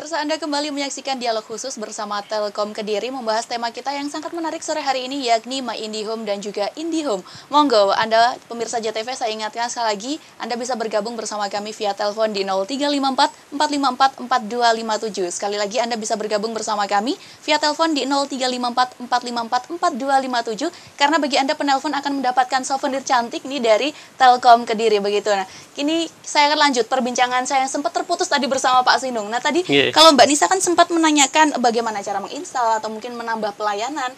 Pemirsa, Anda kembali menyaksikan dialog khusus bersama Telkom Kediri membahas tema kita yang sangat menarik sore hari ini, yakni My Indihome dan juga Indihome. Monggo, Anda pemirsa JTV, saya ingatkan sekali lagi, Anda bisa bergabung bersama kami via telepon di 0354 454 4257. Sekali lagi, Anda bisa bergabung bersama kami via telepon di 0354 454 4257, karena bagi Anda penelpon akan mendapatkan souvenir cantik nih dari Telkom Kediri, begitu. Nah, kini saya akan lanjut perbincangan saya yang sempat terputus tadi bersama Pak Sinung. Nah, tadi kalau Mbak Nisa kan sempat menanyakan bagaimana cara menginstal atau mungkin menambah pelayanan,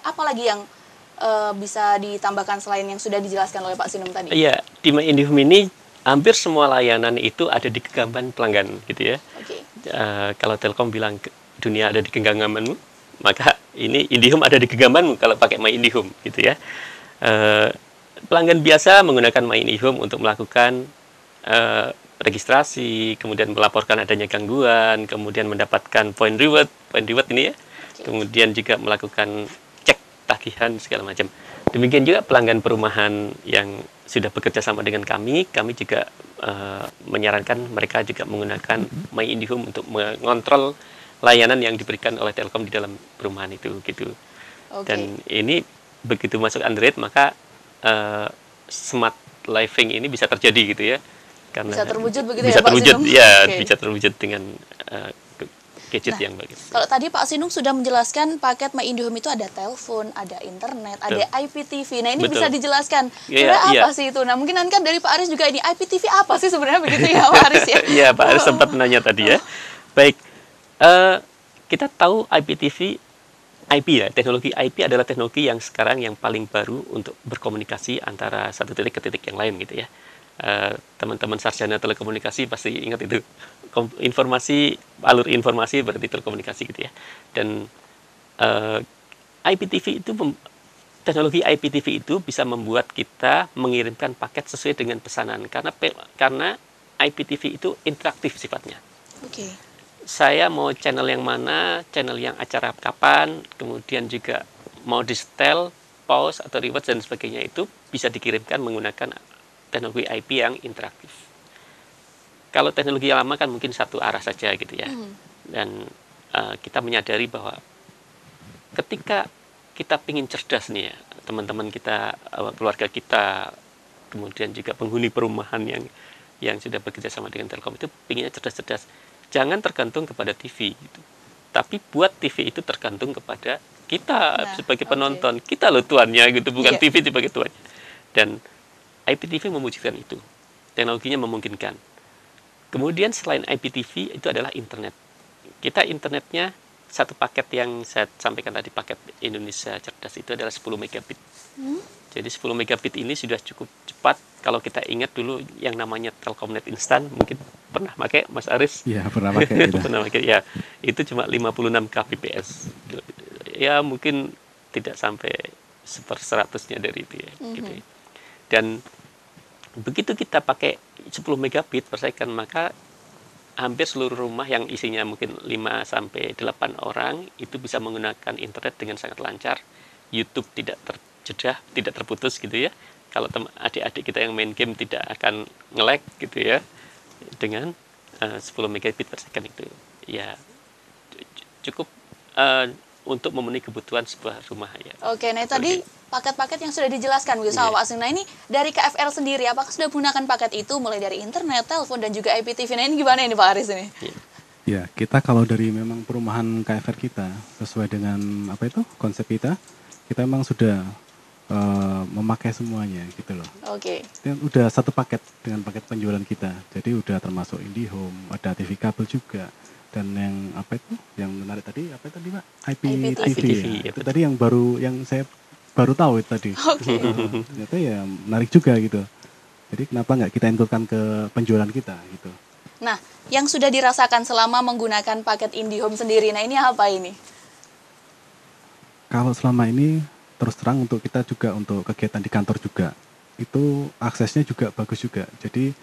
apalagi yang bisa ditambahkan selain yang sudah dijelaskan oleh Pak Sinung tadi? Iya, di My Indihome ini hampir semua layanan itu ada di genggaman pelanggan, gitu ya. Oke. Kalau Telkom bilang dunia ada di genggamanmu, maka ini Indihome ada di genggamanmu kalau pakai My Indihome, gitu ya. Pelanggan biasa menggunakan My Indihome untuk melakukan registrasi, kemudian melaporkan adanya gangguan, kemudian mendapatkan point reward ini ya, kemudian juga melakukan cek tagihan segala macam. Demikian juga pelanggan perumahan yang sudah bekerja sama dengan kami juga menyarankan mereka juga menggunakan My Indihome untuk mengontrol layanan yang diberikan oleh Telkom di dalam perumahan itu, gitu. Dan ini begitu masuk Android, maka smart living ini bisa terjadi, gitu ya. Karena bisa terwujud begitu bisa ya, Pak terwujud, Sinung? ya, bisa terwujud dengan gadget yang bagus. Kalau tadi Pak Sinung sudah menjelaskan paket My Indihome itu ada telepon, ada internet, ada IPTV. Nah, ini bisa dijelaskan sebenarnya apa sih itu? Nah, mungkin nanti kan dari Pak Aris juga ini IPTV apa sih sebenarnya, begitu ya Pak Aris ya? Iya, Pak Aris sempat menanya tadi ya. Baik, kita tahu IPTV, IP ya, teknologi IP adalah teknologi yang sekarang yang paling baru untuk berkomunikasi antara satu titik ke titik yang lain, gitu ya. Teman-teman sarjana telekomunikasi pasti ingat itu, alur informasi berarti telekomunikasi, gitu ya. Dan IPTV itu, teknologi IPTV itu bisa membuat kita mengirimkan paket sesuai dengan pesanan, karena IPTV itu interaktif sifatnya. Saya mau channel yang mana, channel yang acara kapan, kemudian juga mau di setel, pause atau reward dan sebagainya, itu bisa dikirimkan menggunakan teknologi IP yang interaktif. Kalau teknologi yang lama kan mungkin satu arah saja, gitu ya. Dan kita menyadari bahwa ketika kita ingin cerdas nih ya, teman-teman kita, keluarga kita, kemudian juga penghuni perumahan yang sudah bekerja sama dengan Telkom itu pinginnya cerdas-cerdas. Jangan tergantung kepada TV, gitu. Tapi buat TV itu tergantung kepada kita sebagai penonton. Kita loh tuannya, gitu, bukan TV sebagai tuannya. Dan IPTV memwujudkan itu. Teknologinya memungkinkan. Kemudian selain IPTV itu adalah internet. Kita internetnya satu paket yang saya sampaikan tadi, paket Indonesia Cerdas itu adalah 10 megabit. Jadi 10 megabit ini sudah cukup cepat. Kalau kita ingat dulu yang namanya Telkomnet Instan, mungkin pernah pakai Mas Aris? Iya, pernah pakai. Pernah pakai, ya. Itu cuma 56 kbps. Ya, mungkin tidak sampai 1/100-nya dari itu ya. Gitu. Dan begitu kita pakai 10 megabit per second, maka hampir seluruh rumah yang isinya mungkin 5-8 orang itu bisa menggunakan internet dengan sangat lancar. YouTube tidak terjedah, tidak terputus, gitu ya. Kalau adik-adik kita yang main game tidak akan nge-lag, gitu ya, dengan 10 megabit per second itu. Ya, cukup untuk memenuhi kebutuhan sebuah rumah ya. Nah tadi paket-paket yang sudah dijelaskan begitu sama Pak Asing. Nah, ini dari KFR sendiri, apakah sudah menggunakan paket itu mulai dari internet, telepon dan juga IPTV? Nah, ini gimana ini Pak Aris ini? Ya, kita kalau dari memang perumahan KFR kita sesuai dengan konsep kita memang sudah memakai semuanya, gitu loh. Dan udah satu paket dengan paket penjualan kita. Jadi udah termasuk Indihome, ada TV kabel juga. Dan yang yang menarik tadi Pak? IPTV. Ya. Itu tadi yang saya baru tahu itu tadi. Ternyata ya menarik juga, gitu. Jadi kenapa nggak kita include-kan ke penjualan kita, gitu. Nah, yang sudah dirasakan selama menggunakan paket Indihome sendiri, nah ini apa ini? Kalau selama ini terus terang untuk kita juga untuk kegiatan di kantor juga itu aksesnya juga bagus juga. Jadi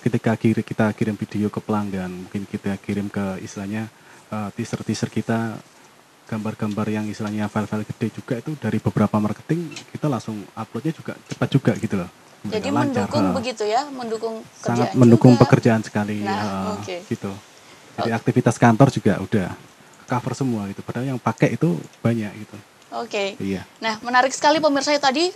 ketika kita kirim video ke pelanggan, mungkin kita kirim ke istilahnya teaser kita, gambar-gambar yang istilahnya file-file gede juga, itu dari beberapa marketing kita langsung uploadnya juga cepat juga, gitu loh. Jadi mendukung begitu ya, mendukung sangat kerjaan mendukung juga. Pekerjaan sekali, Nah, gitu. Jadi aktivitas kantor juga udah cover semua gitu. Padahal yang pakai itu banyak gitu. Oke. Iya. Nah, menarik sekali pemirsa tadi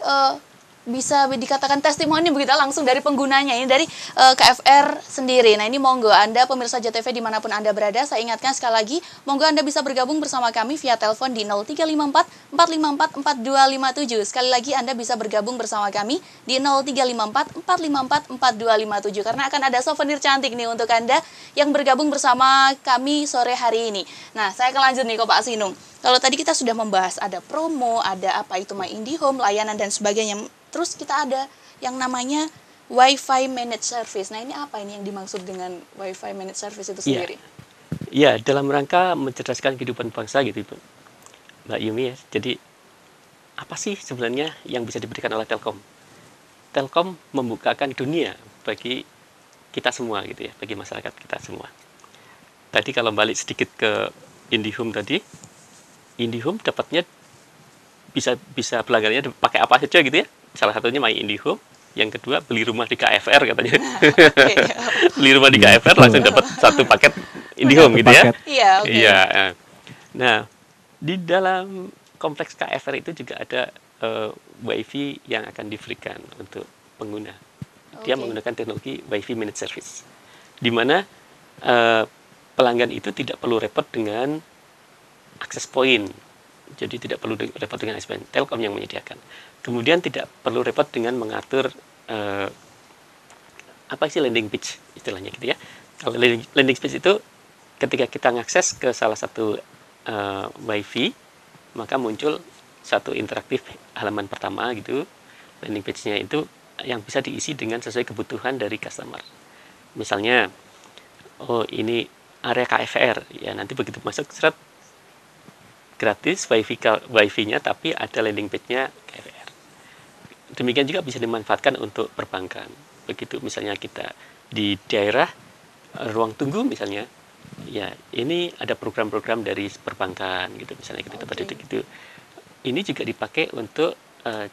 bisa dikatakan testimoni begitu langsung dari penggunanya ini dari KFR sendiri. Nah, ini monggo Anda pemirsa JTV dimanapun Anda berada, saya ingatkan sekali lagi, monggo Anda bisa bergabung bersama kami via telepon di 0354 454 4257. Sekali lagi Anda bisa bergabung bersama kami di 0354 454 4257 karena akan ada souvenir cantik nih untuk Anda yang bergabung bersama kami sore hari ini. Nah, saya akan lanjut nih kok Pak Sinung. Kalau tadi kita sudah membahas ada promo, ada apa itu My IndiHome, layanan dan sebagainya. Terus kita ada yang namanya Wi-Fi Managed Service. Nah, ini apa ini yang dimaksud dengan Wi-Fi Managed Service itu sendiri? Ya, dalam rangka mencerdaskan kehidupan bangsa gitu, Mbak Yumi ya. Jadi, apa sih sebenarnya yang bisa diberikan oleh Telkom? Telkom membukakan dunia bagi kita semua gitu ya, bagi masyarakat kita semua. Tadi kalau balik sedikit ke IndiHome tadi, IndiHome dapatnya bisa pelanggannya pakai apa saja gitu ya. Salah satunya My IndiHome, yang kedua beli rumah di KFR katanya. Beli rumah di KFR langsung dapat satu paket IndiHome gitu ya. Iya, oke. Iya. Nah, di dalam kompleks KFR itu juga ada WiFi yang akan diberikan untuk pengguna. Dia menggunakan teknologi WiFi Managed Service, di mana pelanggan itu tidak perlu repot dengan akses point. Jadi tidak perlu repot dengan akses point. Telkom yang menyediakan. Kemudian tidak perlu repot dengan mengatur apa sih landing page istilahnya gitu ya. Kalau landing page itu ketika kita mengakses ke salah satu WiFi, maka muncul satu interaktif halaman pertama gitu. Landing page-nya itu yang bisa diisi dengan sesuai kebutuhan dari customer. Misalnya, oh ini area KFR, ya nanti begitu masuk seret gratis wifi-nya, tapi ada landing page-nya KFR. Demikian juga bisa dimanfaatkan untuk perbankan. Begitu misalnya kita di daerah ruang tunggu misalnya, ya ini ada program-program dari perbankan gitu, misalnya kita dapat itu. Ini juga dipakai untuk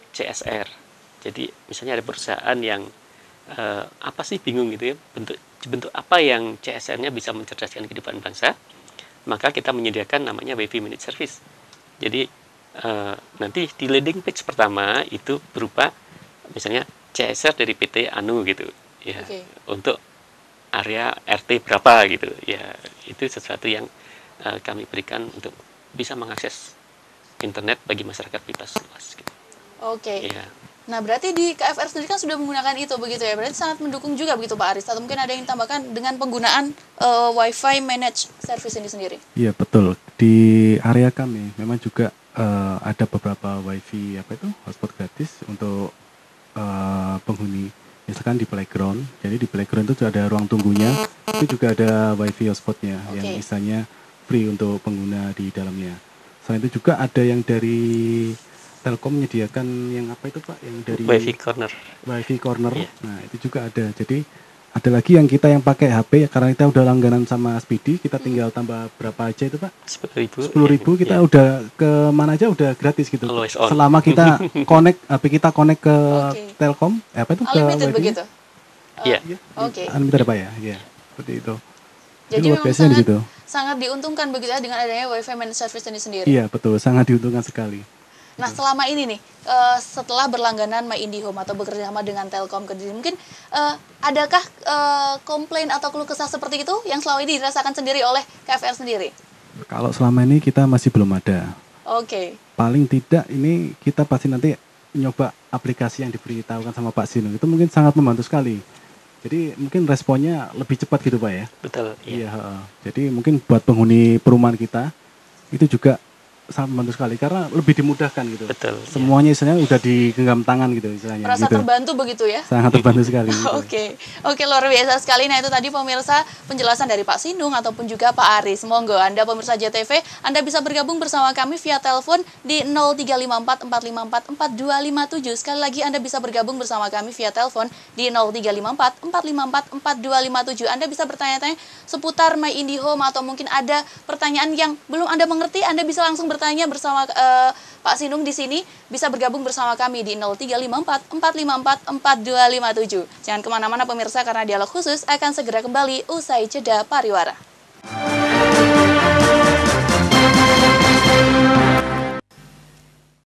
CSR. Jadi misalnya ada perusahaan yang apa sih bingung gitu ya, bentuk apa yang CSR-nya bisa mencerdaskan kehidupan bangsa, maka kita menyediakan namanya WiFi Managed Service. Jadi nanti di landing page pertama itu berupa misalnya CSR dari PT Anu gitu ya, untuk area RT berapa gitu ya. Itu sesuatu yang kami berikan untuk bisa mengakses internet bagi masyarakat bebas luas gitu. Ya. Nah, berarti di KFR sendiri kan sudah menggunakan itu begitu ya. Berarti sangat mendukung juga begitu Pak Aris. Atau mungkin ada yang ditambahkan dengan penggunaan Wi-Fi Managed Service ini sendiri? Iya, betul. Di area kami memang juga ada beberapa Wi-Fi hotspot gratis untuk penghuni. Misalkan di playground. Jadi di playground itu ada ruang tunggunya. Itu juga ada Wi-Fi hotspotnya yang misalnya free untuk pengguna di dalamnya. Selain itu juga ada yang dari Telkom menyediakan yang apa itu Pak? Yang dari WiFi Corner. WiFi Corner. Yeah. Nah, itu juga ada. Jadi ada lagi yang kita yang pakai HP karena kita udah langganan sama Speedy, kita tinggal tambah berapa aja itu Pak? 10.000 kita udah ke mana aja udah gratis gitu. Selama kita connect HP kita connect ke Telkom, apa itu ke WiFi begitu. Iya. Unlimited Pak ya? Iya. Seperti itu. Jadi memang sangat diuntungkan begitu ya dengan adanya WiFi Managed Service ini sendiri. Iya, betul. Sangat diuntungkan sekali. Nah, selama ini nih, setelah berlangganan My IndiHome atau bekerja sama dengan Telkom Kediri, mungkin adakah komplain atau keluh kesah seperti itu yang selama ini dirasakan sendiri oleh KFR sendiri? Kalau selama ini kita masih belum ada. Paling tidak ini kita pasti nanti nyoba aplikasi yang diberitahukan sama Pak Sinung. Itu mungkin sangat membantu sekali. Jadi mungkin responnya lebih cepat gitu Pak ya? Betul. Iya. Jadi mungkin buat penghuni perumahan kita, itu juga sangat membantu sekali karena lebih dimudahkan gitu. Betul. Semuanya istilahnya udah digenggam tangan gitu istilahnya. Merasa gitu. Terbantu begitu ya? Sangat terbantu sekali. Gitu. Oke, luar biasa sekali. Nah, itu tadi pemirsa penjelasan dari Pak Sinung ataupun juga Pak Aris. Monggo Anda pemirsa JTV, Anda bisa bergabung bersama kami via telepon di 0354 454 4257. Sekali lagi Anda bisa bergabung bersama kami via telepon di 0354 454 4257. Anda bisa bertanya-tanya seputar My IndiHome atau mungkin ada pertanyaan yang belum Anda mengerti, Anda bisa langsung bertanya bersama Pak Sinung di sini, bisa bergabung bersama kami di 0354 454 4257. Jangan kemana-mana pemirsa karena dialog khusus akan segera kembali usai jeda pariwara.